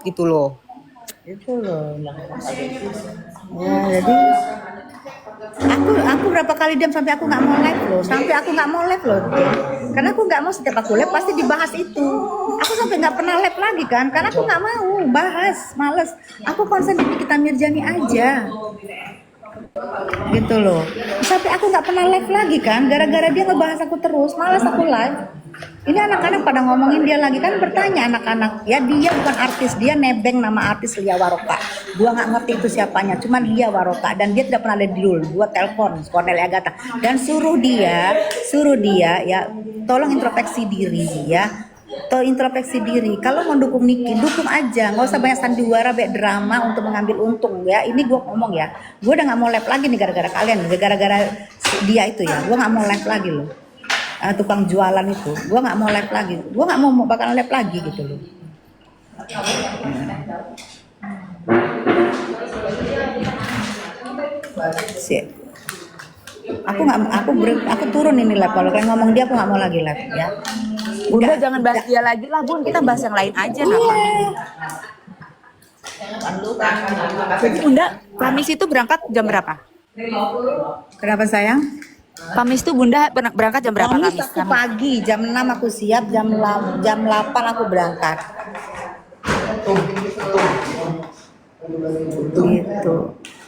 gitu loh. Itu loh. Ya, jadi aku berapa kali diam sampai aku nggak mau live loh, karena aku nggak mau setiap aku live pasti dibahas itu. Aku sampai nggak pernah live lagi kan, karena aku nggak mau bahas, males. Aku konsen di Nikita Mirzani aja, gitu loh. Sampai aku nggak pernah live lagi kan, gara-gara dia ngebahas aku terus, males aku live. Ini anak-anak pada ngomongin dia lagi kan, bertanya anak-anak, ya dia bukan artis, dia nebeng nama artis Lia Waroka. Gua nggak ngerti itu siapanya, cuman Lia Waroka, dan dia tidak pernah ada di dulu. Gua telepon Cornelia Agatha dan suruh dia ya tolong introspeksi diri ya. Introspeksi diri. Kalau mau dukung Niki, dukung aja, nggak usah banyak sandiwara, banyak drama untuk mengambil untung ya. Ini gue ngomong ya, gue udah nggak mau live lagi nih gara-gara kalian, gara-gara dia itu ya. Gue nggak mau live lagi loh. Tukang jualan itu, gue nggak mau live lagi, gue nggak mau bakal live lagi gitu loh. Aku turun ini live, kalau kalian ngomong dia aku nggak mau lagi live ya. Bunda jangan bahas dia lagi lah Bun, kita bahas yang lain aja napa. Jadi Bunda, Kamis itu berangkat jam berapa? Kenapa sayang? Kamis itu Bunda berangkat jam berapa? Kamis aku pagi, jam 6 aku siap, jam 8 aku berangkat. Gitu.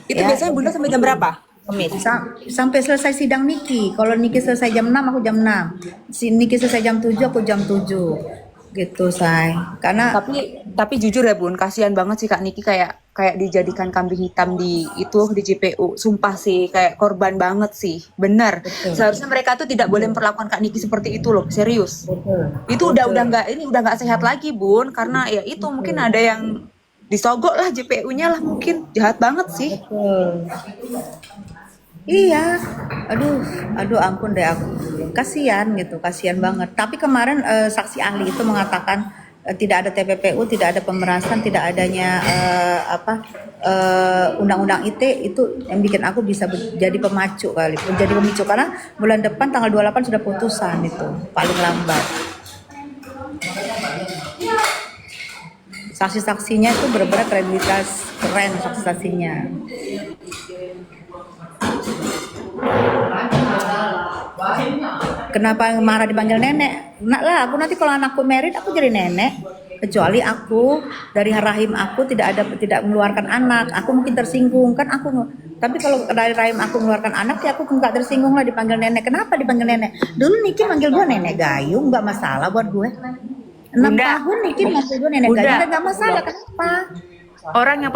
Itu ya. Biasanya Bunda sampai jam berapa? Kamis. Sampai selesai sidang Niki. Kalau Niki selesai jam 6 aku jam 6. Si Niki selesai jam 7 aku jam 7. Gitu, say. Karena tapi jujur ya Bun, kasihan banget sih Kak Niki kayak dijadikan kambing hitam di JPU. Sumpah sih kayak korban banget sih. Bener. Betul. Seharusnya mereka tuh tidak boleh memperlakukan Kak Niki seperti itu loh, serius. Betul. Itu udah nggak sehat lagi Bun, karena ya itu mungkin ada yang disogok lah JPU-nya lah, mungkin jahat banget sih. Betul. Iya, aduh ampun deh aku, kasihan banget. Tapi kemarin saksi ahli itu mengatakan tidak ada TPPU, tidak ada pemerasan, tidak adanya undang-undang ITE, itu yang bikin aku bisa jadi pemicu karena bulan depan tanggal 28 sudah putusan itu paling lambat. Saksi-saksinya itu benar-benar kredibilitas keren saksi-saksinya. Kenapa marah dipanggil nenek? Nak lah, aku nanti kalau anakku merit aku jadi nenek. Kecuali aku dari rahim aku tidak mengeluarkan anak, aku mungkin tersinggung kan aku. Tapi kalau dari rahim aku mengeluarkan anak, ya aku nggak tersinggung lah dipanggil nenek. Kenapa dipanggil nenek? Dulu Niki manggil gue nenek gayung, nggak masalah buat gue. 6 tahun Niki manggil gue nenek gayung, nggak masalah. Kenapa? Orang yang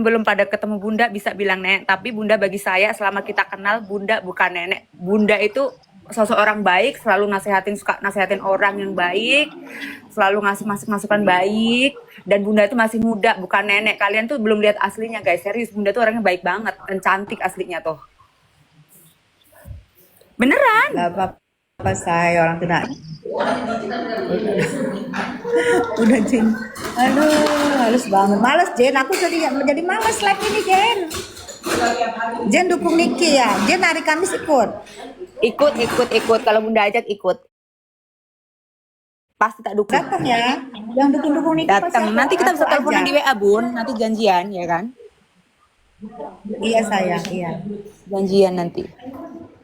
belum pada ketemu Bunda bisa bilang nenek, tapi Bunda bagi saya selama kita kenal Bunda bukan nenek. Bunda itu sosok orang baik, selalu nasehatin orang yang baik, selalu ngasih masukan baik, dan Bunda itu masih muda, bukan nenek. Kalian tuh belum lihat aslinya guys, serius. Bunda tuh orangnya baik banget dan cantik aslinya tuh. Beneran. Gak apa-apa saya orang tidak. Udah Jen, aduh halus banget, males Jen, aku jadi males live ini Jen dukung Niki ya, Jen hari Kamis ikut, kalau Bunda ajak ikut, pasti tak dukung. Datang ya, yang dukung Niki datang, nanti kita bisa teleponan di WA Bun, nanti janjian ya kan? Iya sayang, iya janjian nanti.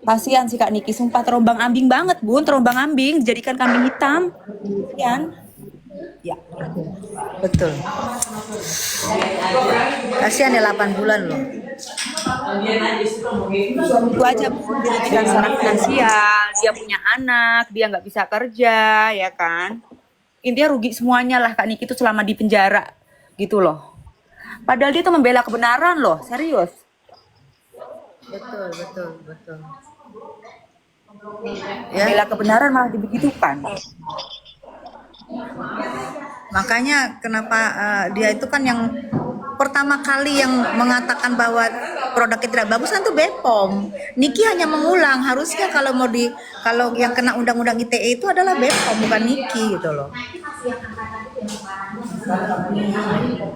Kasihan sih Kak Niki, sumpah terombang ambing banget Bun, terombang ambing, jadikan kambing hitam, kan? Ya, betul. Kasihan ya 8 bulan loh. Itu aja Bun, dirugikan secara finansial, dia punya anak, dia nggak bisa kerja, ya kan? Intinya rugi semuanya lah Kak Niki itu selama di penjara, gitu loh. Padahal dia tuh membela kebenaran loh, serius. Betul. Ya. Bela kebenaran malah dibegitukan. Makanya kenapa dia itu kan yang pertama kali yang mengatakan bahwa produknya tidak bagus kan tuh BPOM. Niki hanya mengulang, harusnya kalau yang kena undang-undang ITE itu adalah BPOM bukan Niki gitu loh.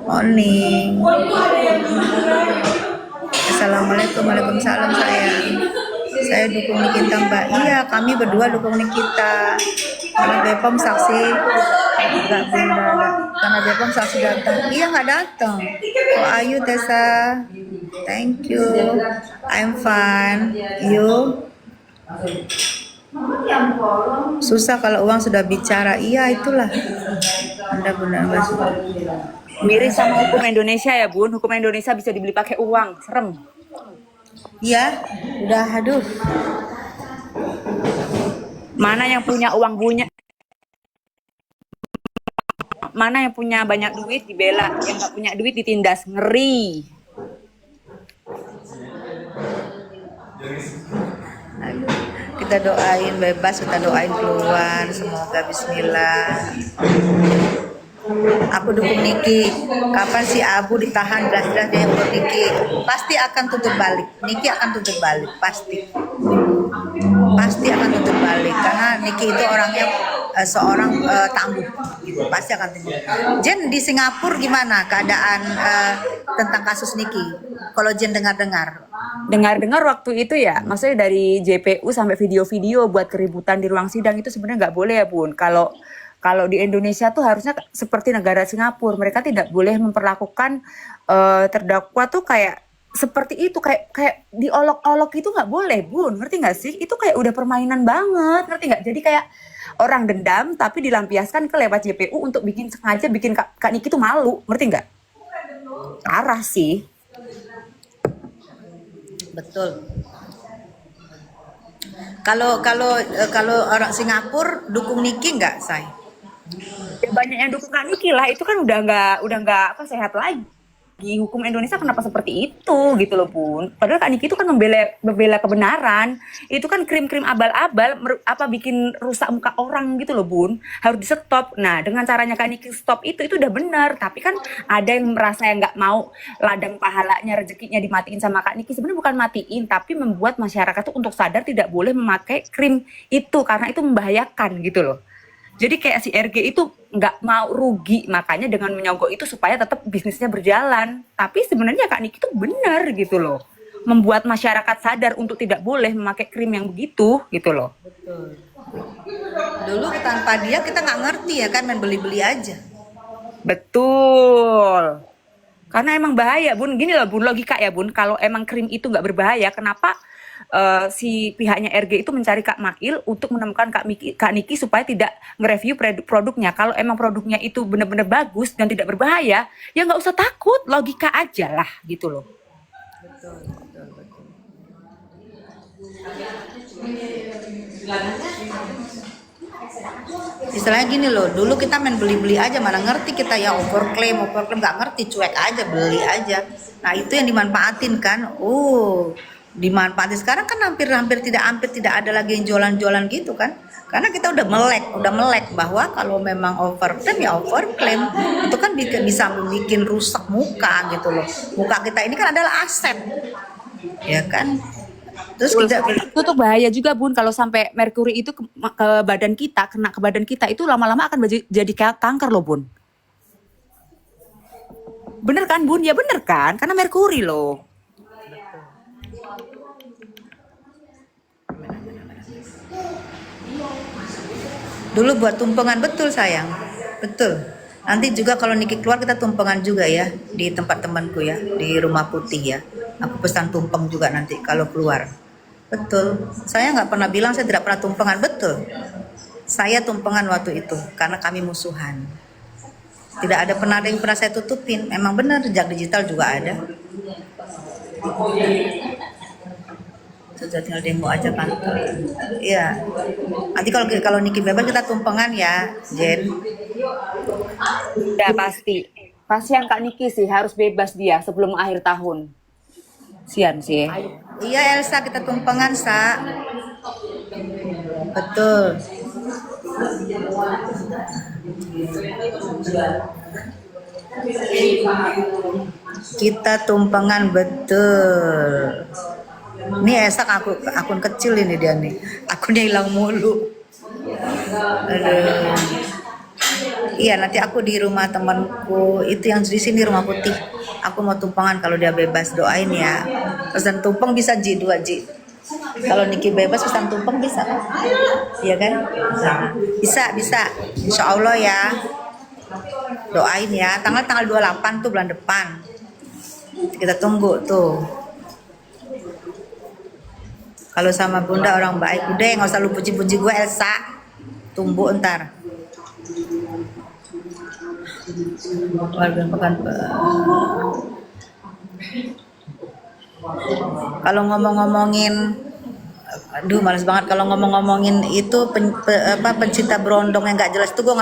Morning. Assalamualaikum, waalaikumsalam sayang. Saya dukung Nikita Mbak. Iya, kami berdua dukung Nikita. Kalau BPOM saksi enggak Bunda. Tanah Depok saksi datang. Iya nggak datang. Oh Ayu Tessa, thank you. I'm fine. You? Susah kalau uang sudah bicara. Iya itulah. Anda benar Mas. Mirip sama hukum Indonesia ya Bun. Hukum Indonesia bisa dibeli pakai uang. Serem. Iya, udah aduh. Mana yang punya uang mana yang punya banyak duit dibela, yang nggak punya duit ditindas. Ngeri. Aduh. Kita doain bebas, kita doain keluar, semoga bismillah. Aku dukung Niki. Kapan si Abu ditahan jelas-jelas dia untuk Niki? Pasti akan tuntut balik. Niki akan tuntut balik, pasti. Pasti akan tuntut balik karena Niki itu orangnya seorang tangguh gitu. Pasti akan tuntut. Jen di Singapura gimana keadaan tentang kasus Niki? Kalau Jen dengar-dengar. Dengar-dengar waktu itu ya, maksudnya dari JPU sampai video-video buat keributan di ruang sidang itu sebenarnya nggak boleh ya Bun. Kalau di Indonesia tuh harusnya seperti negara Singapura, mereka tidak boleh memperlakukan terdakwa tuh kayak seperti itu, kayak diolok-olok itu nggak boleh Bun, ngerti nggak sih? Itu kayak udah permainan banget, ngerti nggak? Jadi kayak orang dendam tapi dilampiaskan ke lewat JPU untuk sengaja bikin Kak Niki tuh malu, ngerti nggak? Parah sih. Betul. Kalau orang Singapura dukung Niki nggak, Say? Ya, banyak yang dukung Kak Niki lah, itu kan udah nggak sehat lagi. Hukum Indonesia kenapa seperti itu gitu loh Bun. Padahal Kak Niki itu kan membela kebenaran. Itu kan krim-krim abal-abal bikin rusak muka orang gitu loh Bun. Harus di stop. Nah dengan caranya Kak Niki stop itu udah benar. Tapi kan ada yang merasa yang nggak mau ladang pahalanya, rezekinya dimatiin sama Kak Niki. Sebenarnya bukan matiin, tapi membuat masyarakat tuh untuk sadar tidak boleh memakai krim itu karena itu membahayakan gitu loh. Jadi kayak si RG itu nggak mau rugi, makanya dengan menyogok itu supaya tetap bisnisnya berjalan. Tapi sebenarnya Kak Niki itu benar gitu loh, membuat masyarakat sadar untuk tidak boleh memakai krim yang begitu gitu loh. Betul. Dulu tanpa dia kita nggak ngerti ya kan, main beli-beli aja. Betul. Karena emang bahaya Bun, gini loh Bun, logika ya Bun, kalau emang krim itu nggak berbahaya, kenapa si pihaknya RG itu mencari Kak Mail untuk menemukan Kak Niki supaya tidak nge-review produknya. Kalau emang produknya itu benar-benar bagus dan tidak berbahaya, ya nggak usah takut, logika aja lah gitu loh. Betul. Istilahnya gini loh, dulu kita main beli-beli aja, mana ngerti kita ya overclaim nggak ngerti, cuek aja, beli aja. Nah itu yang dimanfaatin kan, dimanfaatin. Sekarang kan hampir tidak ada lagi yang jualan-jualan gitu kan, karena kita udah melek bahwa kalau memang overclaim ya overclaim, itu kan bisa bikin rusak muka gitu loh. Muka kita ini kan adalah aset ya kan. Terus itu tuh bahaya juga Bun, kalau sampai merkuri itu ke badan kita, kena ke badan kita, itu lama-lama akan jadi kanker loh Bun. Bener kan Bun? Ya bener kan, karena merkuri loh. Dulu buat tumpengan, betul sayang, betul. Nanti juga kalau Niki keluar kita tumpengan juga ya di tempat temanku ya, di Rumah Putih ya. Aku pesan tumpeng juga nanti kalau keluar. Betul. Saya nggak pernah bilang saya tidak pernah tumpengan, betul. Saya tumpengan waktu itu karena kami musuhan. Tidak ada yang pernah saya tutupin. Memang benar jejak digital juga ada. Sudah tinggal demo aja kantor. Iya. Nanti kalau Niki bebas kita tumpengan ya, Jen. Udah pasti. Kasihan Kak Niki sih, harus bebas dia sebelum akhir tahun. Sian sih. Iya Elsa, kita tumpengan Sa. Betul. Kita tumpengan betul. Ini Elsa akun kecil ini dia nih. Akunnya hilang mulu. Aduh. Iya, nanti aku di rumah temanku itu yang di sini Rumah Putih. Aku mau tumpengan kalau dia bebas, doain ya. Pesan tumpeng bisa Ji, 2 Ji. Kalau Niki bebas pesan tumpeng bisa kan? Iya kan? Nah, bisa. Insya Allah ya. Doain ya, tanggal 28 tuh bulan depan. Kita tunggu tuh. Kalau sama Bunda orang baik, udah nggak usah lu puji-puji gue Elsa. Tunggu ntar. Kalau ngomong-ngomongin, aduh males banget kalau ngomong-ngomongin itu pencinta berondong yang nggak jelas tuh gue